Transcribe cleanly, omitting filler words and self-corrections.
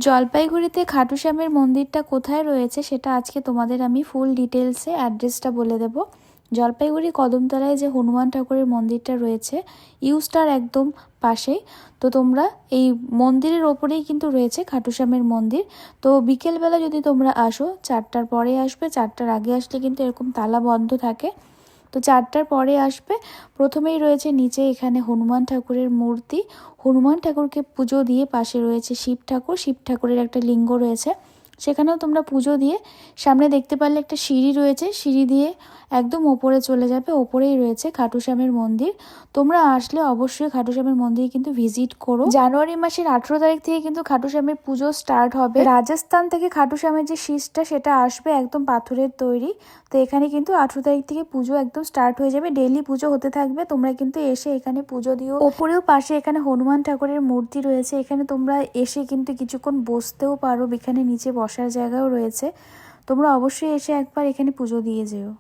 জলপাইগুড়িতে খাটু শ্যামের মন্দিরটা কোথায় রয়েছে সেটা আজকে তোমাদের আমি ফুল ডিটেলসে অ্যাড্রেসটা বলে দেব। জলপাইগুড়ি কদমতলায় যে হনুমান ঠাকুরের মন্দিরটা রয়েছে ইউস্টার একদম পাশেই। তো তোমরা এই মন্দিরের ওপরেই কিন্তু রয়েছে খাটু শ্যামের মন্দির। তো বিকেলবেলা যদি তোমরা আসো, 4টার পরে আসবে, 4টার আগে আসলে কিন্তু এরকম তালা বন্ধ থাকে। তো 4টার পরে আসবে। প্রথমেই রয়েছে নিচে এখানে হনুমান ঠাকুরের মূর্তি। হনুমান ঠাকুরকে পুজো দিয়ে পাশে রয়েছে শিব ঠাকুর, শিব ঠাকুরের একটা লিঙ্গ রয়েছে, সেখানেও তোমরা পুজো দিয়ে সামনে দেখতে পারলে একটা সিঁড়ি রয়েছে, সিঁড়ি দিয়ে একদম ওপরে চলে যাবে। ওপরেই রয়েছে খাটু শ্যামের মন্দির। তোমরা আসলে অবশ্যই খাটু শ্যামের মন্দির কিন্তু ভিজিট করো। জানুয়ারি মাসের 18 তারিখ থেকে কিন্তু খাটু শ্যামের পুজো স্টার্ট হবে। রাজস্থান থেকে খাটু শ্যামের যে শীষটা সেটা আসবে একদম পাথরের তৈরি। তো এখানে কিন্তু 18 তারিখ থেকে পুজো একদম স্টার্ট হয়ে যাবে, ডেইলি পুজো হতে থাকবে। তোমরা কিন্তু এসে এখানে পুজো দিও। ওপরেও পাশে এখানে হনুমান ঠাকুরের মূর্তি রয়েছে, এখানে তোমরা এসে কিন্তু কিছুক্ষণ বসতেও পারো, এখানে নিচে বসার জায়গাও রয়েছে। তোমরা অবশ্যই এসে একবার এখানে পুজো দিয়ে যেও।